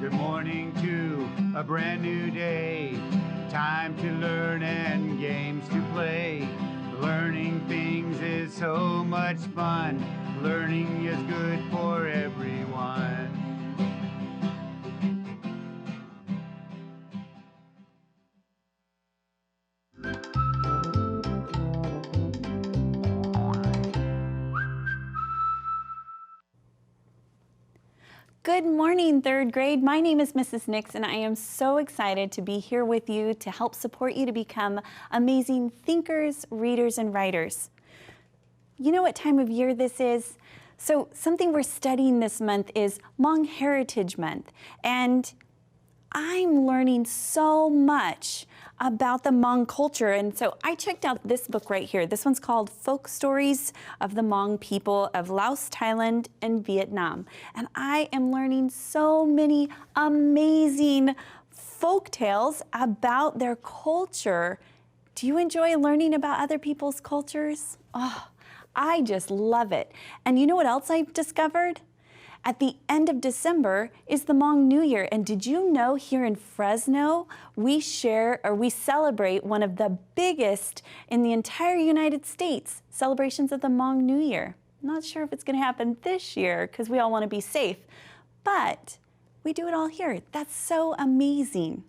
Good morning to a brand new day. Time to learn and games to play. Learning things is so much fun. Learning is good for everyone. Good morning, third grade. My name is Mrs. Nix, and I am so excited to be here with you to help support you to become amazing thinkers, readers, and writers. You know what time of year this is? So something we're studying this month is Hmong Heritage Month, and I'm learning so much about the Hmong culture. And so I checked out this book right here. This one's called Folk Stories of the Hmong People of Laos, Thailand, and Vietnam. And I am learning so many amazing folk tales about their culture. Do you enjoy learning about other people's cultures? Oh, I just love it. And you know what else I've discovered? At the end of December is the Hmong New Year, and did you know here in Fresno, we celebrate one of the biggest in the entire United States celebrations of the Hmong New Year. I'm not sure if it's gonna happen this year because we all wanna be safe, but we do it all here. That's so amazing.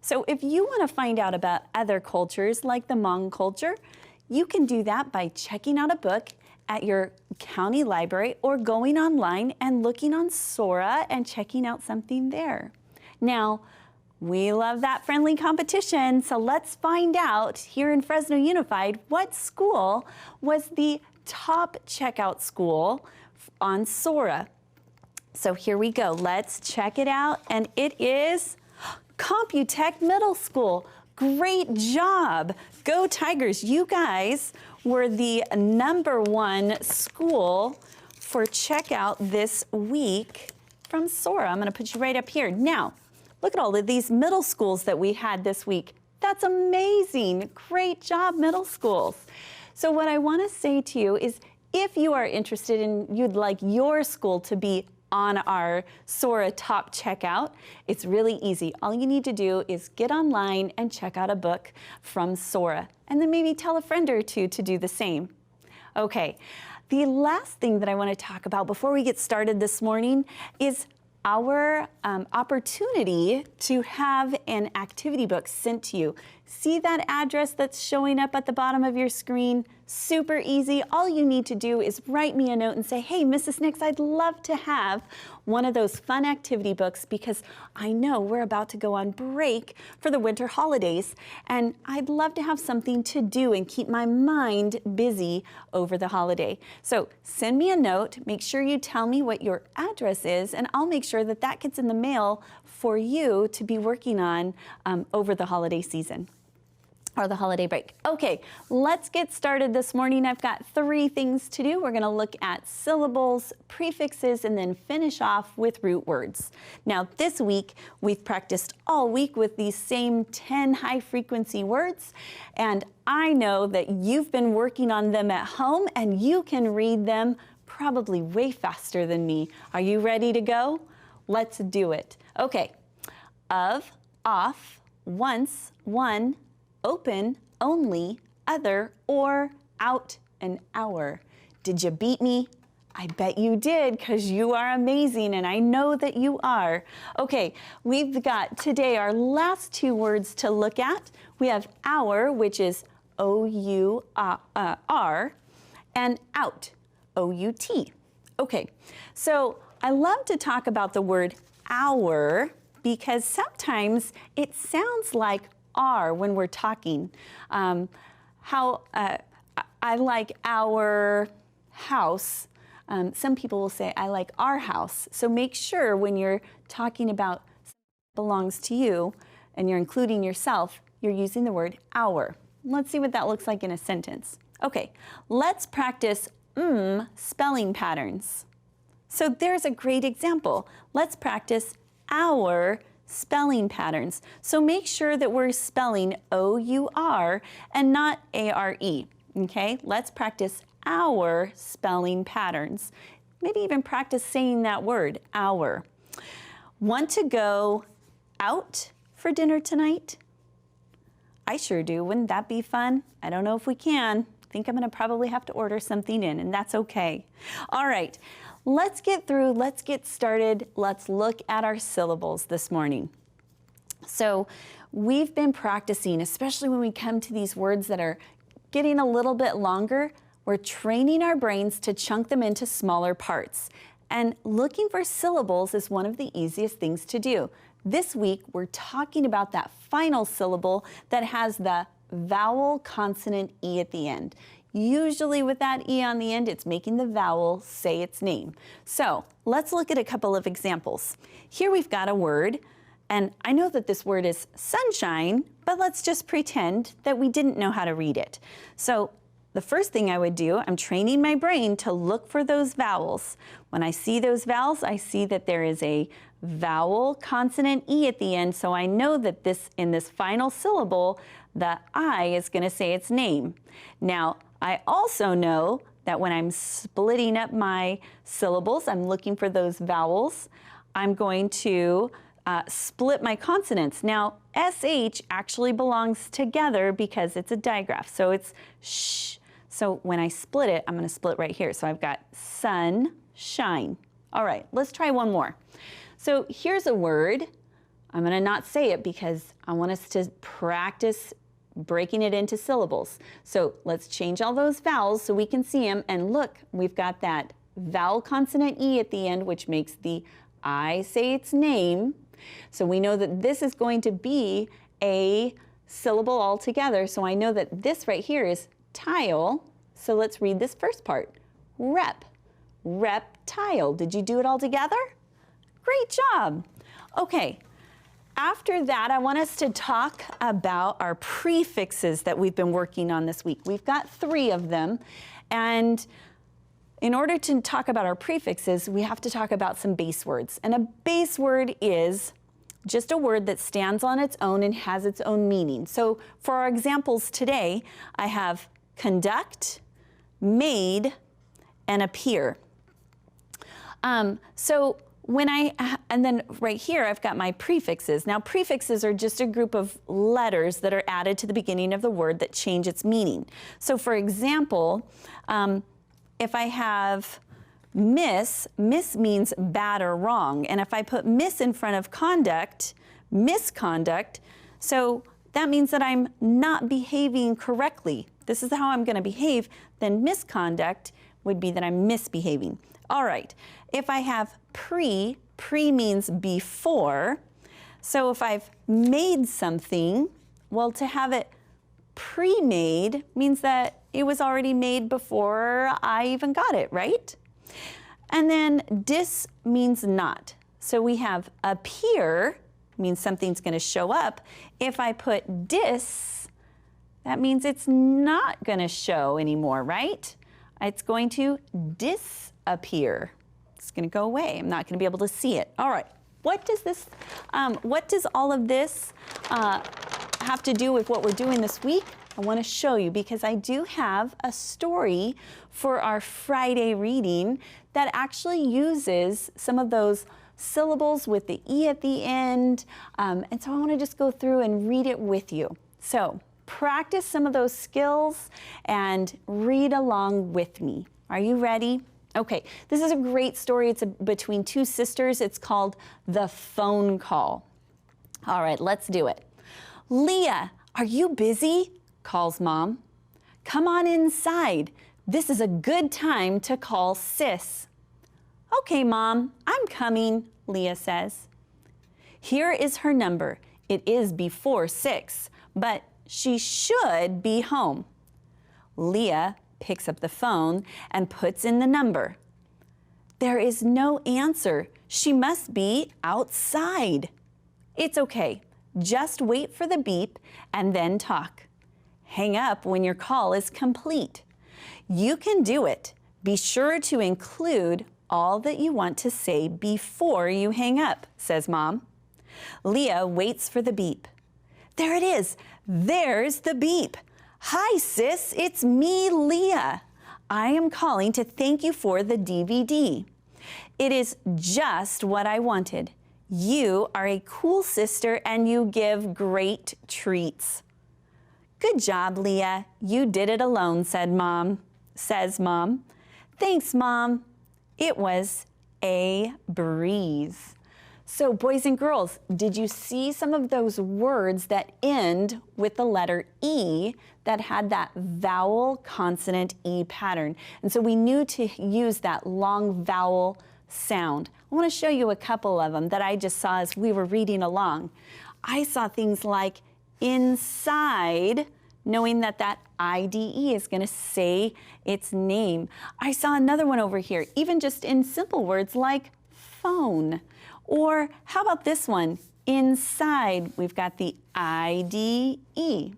So if you wanna find out about other cultures like the Hmong culture, you can do that by checking out a book at your county library or going online and looking on Sora and checking out something there. Now, we love that friendly competition, so let's find out here in Fresno Unified what school was the top checkout school on Sora. So here we go, let's check it out, and it is Computech Middle School. Great job. Go Tigers. You guys were the #1 school for checkout this week from Sora. I'm going to put you right up here. Now, look at all of these middle schools that we had this week. That's amazing. Great job, middle schools. So what I want to say to you is if you are interested and you'd like your school to be on our Sora top checkout, it's really easy. All you need to do is get online and check out a book from Sora, and then maybe tell a friend or two to do the same. Okay, the last thing that I want to talk about before we get started this morning is our opportunity to have an activity book sent to you. See that address that's showing up at the bottom of your screen? Super easy. All you need to do is write me a note and say, hey, Mrs. Nix, I'd love to have one of those fun activity books because I know we're about to go on break for the winter holidays, and I'd love to have something to do and keep my mind busy over the holiday. So send me a note, make sure you tell me what your address is, and I'll make sure that that gets in the mail for you to be working on over the holiday season or the holiday break. Okay, let's get started this morning. I've got 3 things to do. We're gonna look at syllables, prefixes, and then finish off with root words. Now this week, we've practiced all week with these same 10 high frequency words, and I know that you've been working on them at home and you can read them probably way faster than me. Are you ready to go? Let's do it. Okay, of, off, once, one, open, only, other, or, out, and hour. Did you beat me? I bet you did, because you are amazing, and I know that you are. Okay, we've got today our last 2 words to look at. We have hour, which is O-U-R, and out, O-U-T. Okay, so I love to talk about the word hour because sometimes it sounds like R when we're talking. I like our house. Some people will say, I like our house. So make sure when you're talking about something that belongs to you and you're including yourself, you're using the word our. Let's see what that looks like in a sentence. Okay, let's practice spelling patterns. So there's a great example. Let's practice our spelling patterns. So make sure that we're spelling O-U-R and not A-R-E, okay? Let's practice our spelling patterns. Maybe even practice saying that word, our. Want to go out for dinner tonight? I sure do. Wouldn't that be fun? I don't know if we can. I think I'm going to probably have to order something in, and that's okay. All right, let's get through. Let's get started. Let's look at our syllables this morning. So we've been practicing, especially when we come to these words that are getting a little bit longer. We're training our brains to chunk them into smaller parts. And looking for syllables is one of the easiest things to do. This week, we're talking about that final syllable that has the vowel consonant E at the end. Usually with that E on the end, it's making the vowel say its name. So let's look at a couple of examples. Here we've got a word, and I know that this word is sunshine, but let's just pretend that we didn't know how to read it. So the first thing I would do, I'm training my brain to look for those vowels. When I see those vowels, I see that there is a vowel consonant E at the end, so I know that in this final syllable, the I is going to say its name. Now, I also know that when I'm splitting up my syllables, I'm looking for those vowels. I'm going to split my consonants. Now, SH actually belongs together because it's a digraph, so it's sh. So when I split it, I'm going to split right here. So I've got sun, shine. All right, let's try one more. So here's a word. I'm going to not say it because I want us to practice breaking it into syllables. So let's change all those vowels so we can see them. And look, we've got that vowel consonant E at the end, which makes the I say its name. So we know that this is going to be a syllable altogether. So I know that this right here is tile. So let's read this first part. Rep. Reptile. Did you do it all together? Great job. Okay. After that, I want us to talk about our prefixes that we've been working on this week. We've got 3 of them. And in order to talk about our prefixes, we have to talk about some base words. And a base word is just a word that stands on its own and has its own meaning. So for our examples today, I have conduct, made, and appear. And then right here, I've got my prefixes. Now, prefixes are just a group of letters that are added to the beginning of the word that change its meaning. So for example, if I have miss means bad or wrong. And if I put miss in front of conduct, misconduct, so that means that I'm not behaving correctly. This is how I'm going to behave. Then misconduct would be that I'm misbehaving. All right. If I have pre means before. So if I've made something, well, to have it pre-made means that it was already made before I even got it, right? And then dis means not. So we have appear means something's going to show up. If I put dis, that means it's not going to show anymore, right? It's going to disappear. It's going to go away. I'm not going to be able to see it. All right. What does all of this have to do with what we're doing this week? I want to show you because I do have a story for our Friday reading that actually uses some of those syllables with the E at the end. And so I want to just go through and read it with you. So practice some of those skills and read along with me. Are you ready? Okay, this is a great story. It's between 2 sisters. It's called The Phone Call. All right, let's do it. Leah, are you busy? Calls Mom. Come on inside. This is a good time to call Sis. Okay, Mom, I'm coming, Leah says. Here is her number. It is before 6, but she should be home. Leah picks up the phone and puts in the number. There is no answer. She must be outside. It's okay. Just wait for the beep and then talk. Hang up when your call is complete. You can do it. Be sure to include all that you want to say before you hang up, says Mom. Leah waits for the beep. There it is. There's the beep. Hi, sis. It's me, Leah. I am calling to thank you for the DVD. It is just what I wanted. You are a cool sister and you give great treats. Good job, Leah. You did it alone, says Mom. Thanks, Mom. It was a breeze. So, boys and girls, did you see some of those words that end with the letter E that had that vowel consonant E pattern? And so we knew to use that long vowel sound. I want to show you a couple of them that I just saw as we were reading along. I saw things like inside, knowing that that IDE is going to say its name. I saw another one over here, even just in simple words like phone. Or how about this one? Inside, we've got the IDE.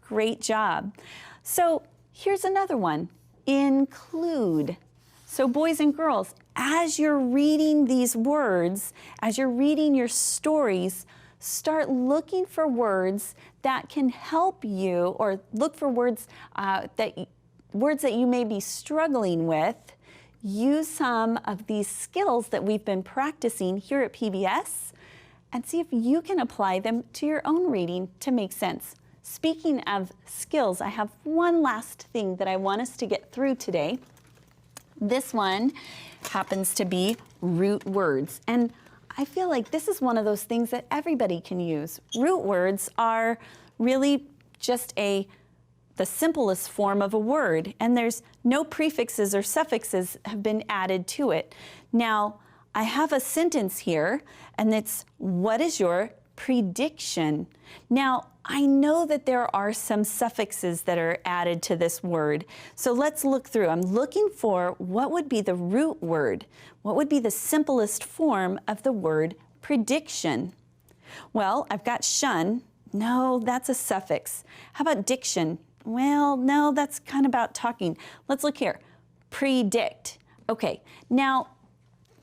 Great job. So here's another one, include. So boys and girls, as you're reading these words, as you're reading your stories, start looking for words that can help you, or look for words that you may be struggling with. Use some of these skills that we've been practicing here at PBS and see if you can apply them to your own reading to make sense. Speaking of skills, I have one last thing that I want us to get through today. This one happens to be root words. And I feel like this is one of those things that everybody can use. Root words are really just the simplest form of a word, and there's no prefixes or suffixes have been added to it. Now, I have a sentence here, and it's, what is your prediction? Now, I know that there are some suffixes that are added to this word, so let's look through. I'm looking for what would be the root word. What would be the simplest form of the word prediction? Well, I've got shun. No, that's a suffix. How about diction? Well, no, that's kind of about talking. Let's look here. Predict. Okay, now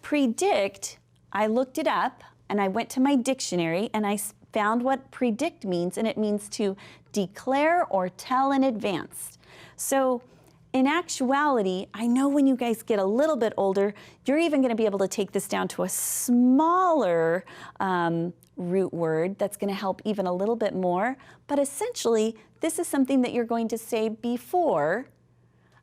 predict, I looked it up and I went to my dictionary and I found what predict means, and it means to declare or tell in advance. So in actuality, I know when you guys get a little bit older, you're even going to be able to take this down to a smaller root word that's going to help even a little bit more. But essentially, this is something that you're going to say before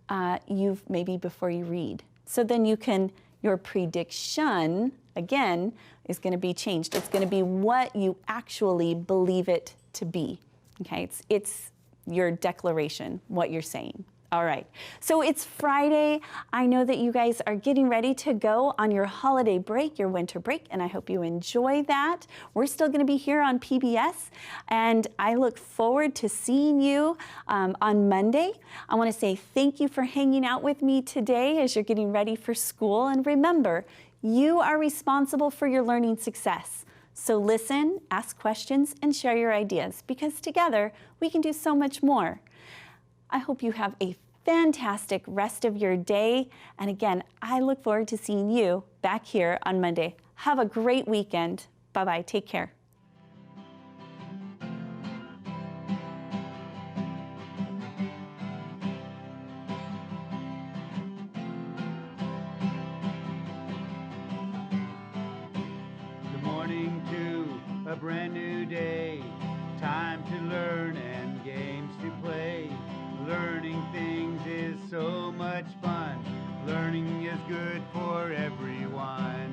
before you read. So then your prediction, again, is going to be changed. It's going to be what you actually believe it to be. Okay, it's your declaration, what you're saying. All right, so it's Friday. I know that you guys are getting ready to go on your holiday break, your winter break, and I hope you enjoy that. We're still going to be here on PBS, and I look forward to seeing you on Monday. I want to say thank you for hanging out with me today as you're getting ready for school, and remember, you are responsible for your learning success. So listen, ask questions, and share your ideas, because together we can do so much more. I hope you have a fantastic rest of your day. And again, I look forward to seeing you back here on Monday. Have a great weekend. Bye-bye. Take care. Good morning to a brand new day. Time to learn and games to play. Learning things is so much fun. Learning is good for everyone.